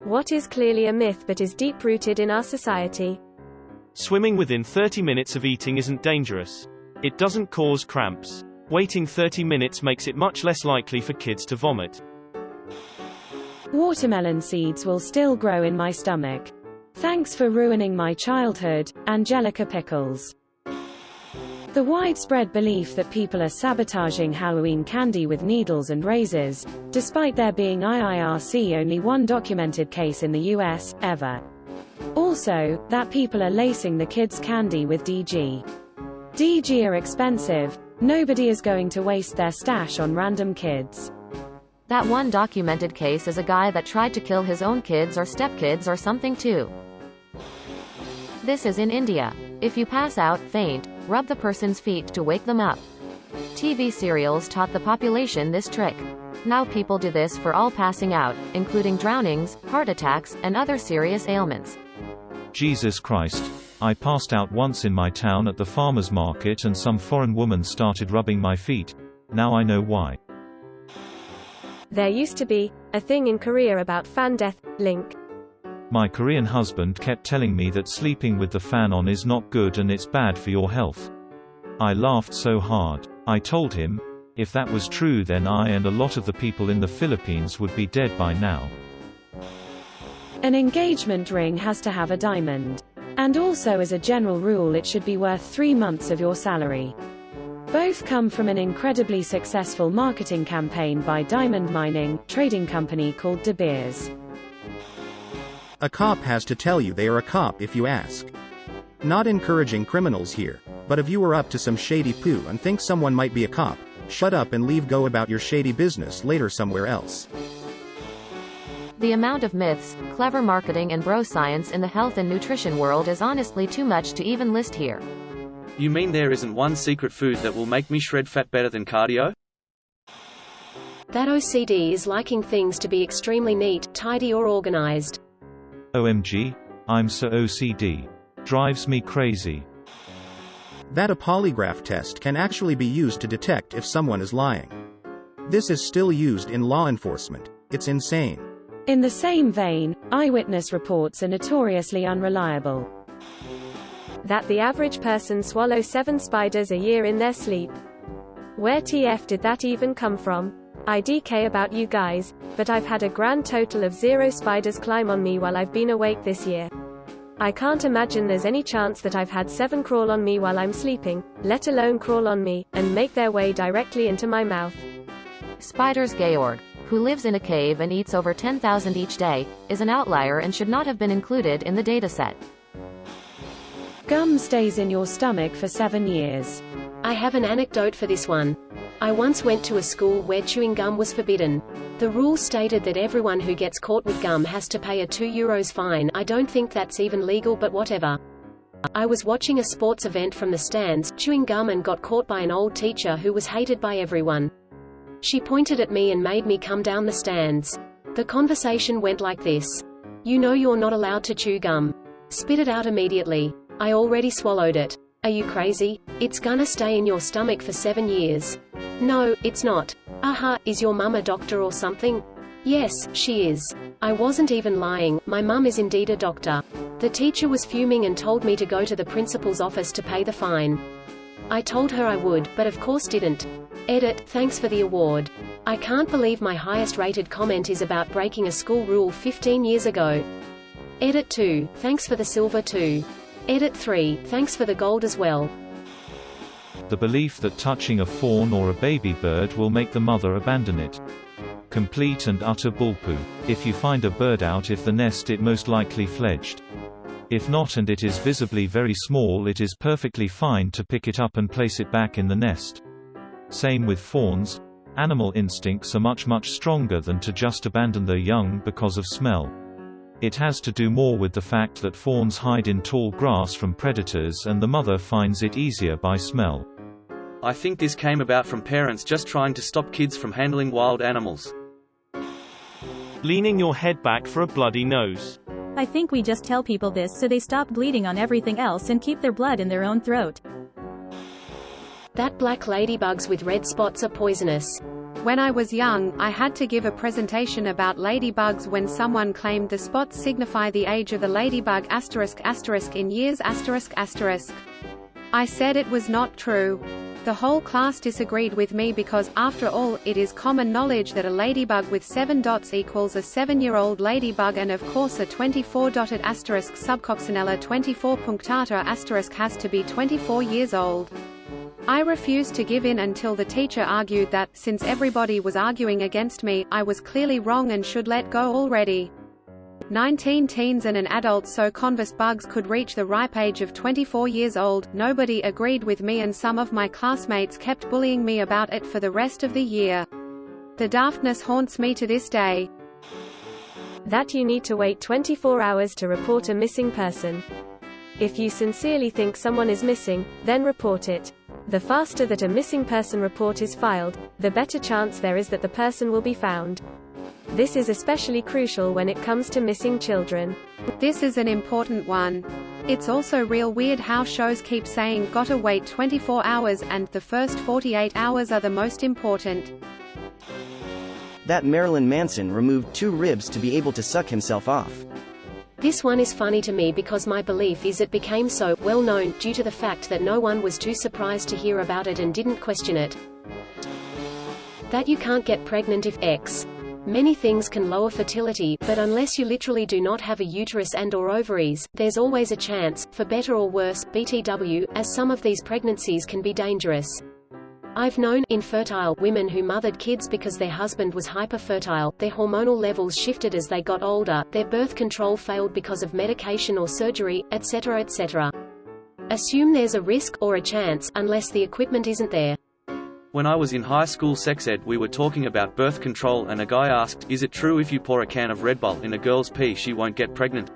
What is clearly a myth but is deep-rooted in our society? Swimming within 30 minutes of eating isn't dangerous. It doesn't cause cramps. Waiting 30 minutes makes it much less likely for kids to vomit. Watermelon seeds will still grow in my stomach. Thanks for ruining my childhood, Angelica Pickles. The widespread belief that people are sabotaging Halloween candy with needles and razors, despite there being IIRC only one documented case in the US, ever. Also, that people are lacing the kids' candy with DG. DG are expensive. Nobody is going to waste their stash on random kids. That one documented case is a guy that tried to kill his own kids or stepkids or something too. This is in India. If you pass out, faint, rub the person's feet to wake them up. TV serials taught the population this trick. Now people do this for all passing out, including drownings, heart attacks, and other serious ailments. Jesus Christ. I passed out once in my town at the farmer's market and some foreign woman started rubbing my feet. Now I know why. There used to be a thing in Korea about fan death, link. My Korean husband kept telling me that sleeping with the fan on is not good and it's bad for your health. I laughed so hard. I told him, if that was true then I and a lot of the people in the Philippines would be dead by now. An engagement ring has to have a diamond. And also as a general rule it should be worth 3 months of your salary. Both come from an incredibly successful marketing campaign by diamond mining trading company called De Beers. A cop has to tell you they are a cop if you ask. Not encouraging criminals here, but if you are up to some shady poo and think someone might be a cop, shut up and leave, go about your shady business later somewhere else. The amount of myths, clever marketing and bro science in the health and nutrition world is honestly too much to even list here. You mean there isn't one secret food that will make me shred fat better than cardio? That OCD is liking things to be extremely neat, tidy or organized. OMG. I'm so OCD. Drives me crazy. That a polygraph test can actually be used to detect if someone is lying. This is still used in law enforcement. It's insane. In the same vein, eyewitness reports are notoriously unreliable. That the average person swallows 7 spiders a year in their sleep. Where TF did that even come from? IDK about you guys, but I've had a grand total of 0 spiders climb on me while I've been awake this year. I can't imagine there's any chance that I've had 7 crawl on me while I'm sleeping, let alone crawl on me, and make their way directly into my mouth. Spiders Georg, who lives in a cave and eats over 10,000 each day, is an outlier and should not have been included in the dataset. Gum stays in your stomach for 7 years. I have an anecdote for this one. I once went to a school where chewing gum was forbidden. The rule stated that everyone who gets caught with gum has to pay a €2 fine. I don't think that's even legal, but whatever. I was watching a sports event from the stands, chewing gum, and got caught by an old teacher who was hated by everyone. She pointed at me and made me come down the stands. The conversation went like this. You know you're not allowed to chew gum. Spit it out immediately. I already swallowed it. Are you crazy? It's gonna stay in your stomach for 7 years. No, it's not. Aha, is your mum a doctor or something? Yes, she is. I wasn't even lying, my mum is indeed a doctor. The teacher was fuming and told me to go to the principal's office to pay the fine. I told her I would, but of course didn't. Edit, thanks for the award. I can't believe my highest rated comment is about breaking a school rule 15 years ago. Edit 2, thanks for the silver too. Edit 3, thanks for the gold as well. The belief that touching a fawn or a baby bird will make the mother abandon it. Complete and utter bullpoo. If you find a bird out of the nest, it most likely fledged. If not and it is visibly very small, it is perfectly fine to pick it up and place it back in the nest. Same with fawns. Animal instincts are much stronger than to just abandon their young because of smell. It has to do more with the fact that fawns hide in tall grass from predators and the mother finds it easier by smell. I think this came about from parents just trying to stop kids from handling wild animals. Leaning your head back for a bloody nose. I think we just tell people this so they stop bleeding on everything else and keep their blood in their own throat. That black ladybugs with red spots are poisonous. When I was young, I had to give a presentation about ladybugs when someone claimed the spots signify the age of the ladybug *** in years ***. I said it was not true. The whole class disagreed with me because, after all, it is common knowledge that a ladybug with 7 dots equals a 7-year-old ladybug, and of course a 24-dotted * subcoccinella 24 punctata * has to be 24 years old. I refused to give in until the teacher argued that, since everybody was arguing against me, I was clearly wrong and should let go already. 19 teens and an adult so convinced bugs could reach the ripe age of 24 years old. Nobody agreed with me and some of my classmates kept bullying me about it for the rest of the year. The daftness haunts me to this day. That you need to wait 24 hours to report a missing person. If you sincerely think someone is missing, then report it. The faster that a missing person report is filed, the better chance there is that the person will be found. This is especially crucial when it comes to missing children. This is an important one. It's also real weird how shows keep saying gotta wait 24 hours and the first 48 hours are the most important. That Marilyn Manson removed 2 ribs to be able to suck himself off. This one is funny to me because my belief is it became so well known due to the fact that no one was too surprised to hear about it and didn't question it. That you can't get pregnant if X. Many things can lower fertility, but unless you literally do not have a uterus and/or ovaries, there's always a chance, for better or worse, BTW, as some of these pregnancies can be dangerous. I've known infertile women who mothered kids because their husband was hyperfertile, their hormonal levels shifted as they got older, their birth control failed because of medication or surgery, etc. etc. Assume there's a risk, or a chance, unless the equipment isn't there. When I was in high school sex ed, we were talking about birth control and a guy asked, is it true if you pour a can of Red Bull in a girl's pee she won't get pregnant?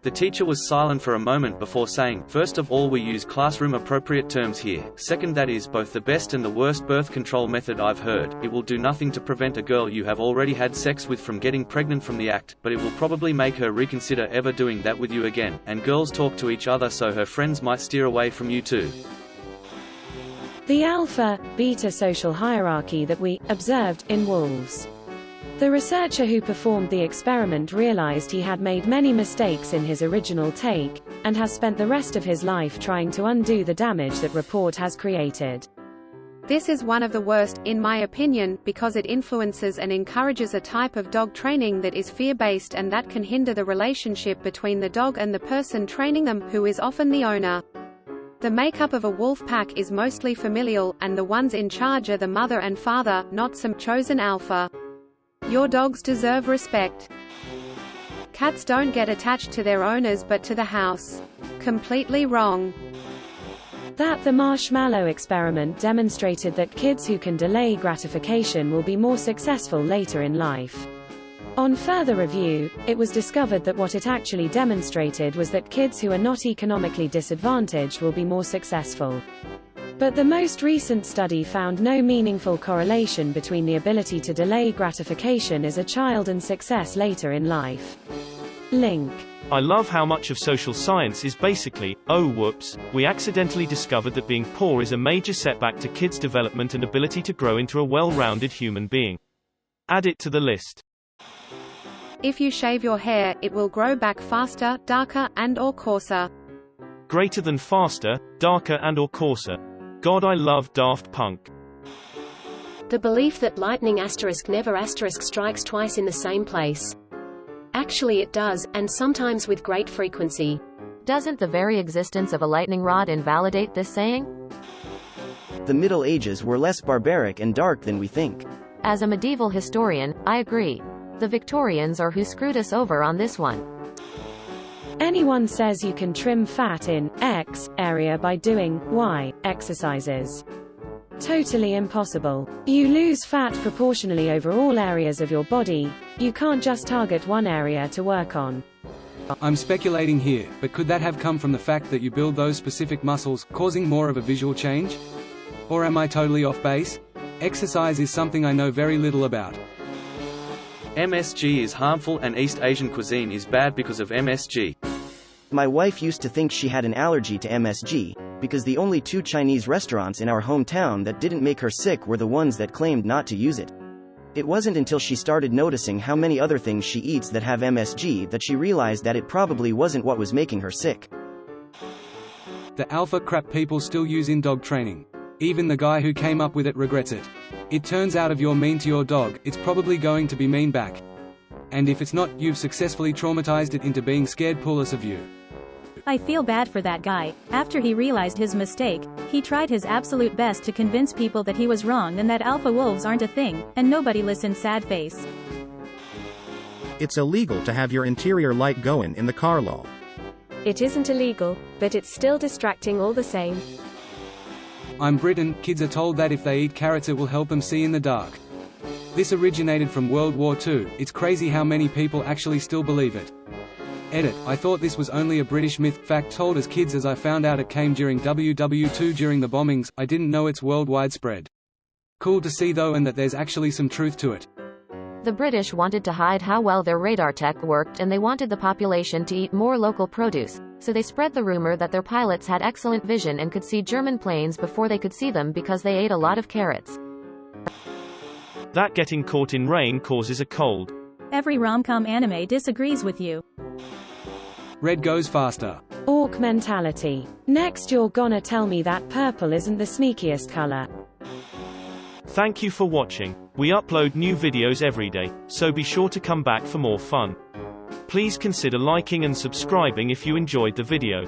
The teacher was silent for a moment before saying, first of all, we use classroom appropriate terms here. Second, that is both the best and the worst birth control method I've heard. It will do nothing to prevent a girl you have already had sex with from getting pregnant from the act, but it will probably make her reconsider ever doing that with you again. And girls talk to each other so her friends might steer away from you too. The alpha-beta social hierarchy that we observed in wolves. The researcher who performed the experiment realized he had made many mistakes in his original take, and has spent the rest of his life trying to undo the damage that report has created. This is one of the worst, in my opinion, because it influences and encourages a type of dog training that is fear-based and that can hinder the relationship between the dog and the person training them, who is often the owner. The makeup of a wolf pack is mostly familial, and the ones in charge are the mother and father, not some chosen alpha. Your dogs deserve respect. Cats don't get attached to their owners but to the house. Completely wrong. That the marshmallow experiment demonstrated that kids who can delay gratification will be more successful later in life. On further review, it was discovered that what it actually demonstrated was that kids who are not economically disadvantaged will be more successful. But the most recent study found no meaningful correlation between the ability to delay gratification as a child and success later in life. Link. I love how much of social science is basically, oh whoops, we accidentally discovered that being poor is a major setback to kids' development and ability to grow into a well-rounded human being. Add it to the list. If you shave your hair, it will grow back faster, darker, and/or coarser. Greater than faster, darker and/or coarser. God, I love Daft Punk. The belief that lightning never strikes twice in the same place. Actually it does, and sometimes with great frequency. Doesn't the very existence of a lightning rod invalidate this saying? The Middle Ages were less barbaric and dark than we think. As a medieval historian, I agree. The Victorians are who screwed us over on this one. Anyone says you can trim fat in X area by doing Y exercises. Totally impossible. You lose fat proportionally over all areas of your body. You can't just target one area to work on. I'm speculating here, but could that have come from the fact that you build those specific muscles, causing more of a visual change? Or am I totally off base? Exercise is something I know very little about. MSG is harmful and East Asian cuisine is bad because of MSG. My wife used to think she had an allergy to MSG, because the only 2 Chinese restaurants in our hometown that didn't make her sick were the ones that claimed not to use it. It wasn't until she started noticing how many other things she eats that have MSG that she realized that it probably wasn't what was making her sick. The alpha crap people still use in dog training. Even the guy who came up with it regrets it. It turns out if you're mean to your dog, it's probably going to be mean back. And if it's not, you've successfully traumatized it into being scared pulless of you. I feel bad for that guy. After he realized his mistake, he tried his absolute best to convince people that he was wrong and that alpha wolves aren't a thing, and nobody listened. Sad face. It's illegal to have your interior light going in the car, lol. It isn't illegal, but it's still distracting all the same. I'm Britain, kids are told that if they eat carrots it will help them see in the dark. This originated from World War II, it's crazy how many people actually still believe it. Edit, I thought this was only a British myth, fact told as kids as I found out it came during WW2 during the bombings, I didn't know it's worldwide spread. Cool to see though, and that there's actually some truth to it. The British wanted to hide how well their radar tech worked, and they wanted the population to eat more local produce, so they spread the rumor that their pilots had excellent vision and could see German planes before they could see them because they ate a lot of carrots. That getting caught in rain causes a cold. Every rom-com anime disagrees with you. Red goes faster. Orc mentality. Next you're gonna tell me that purple isn't the sneakiest color. Thank you for watching. We upload new videos every day, so be sure to come back for more fun. Please consider liking and subscribing if you enjoyed the video.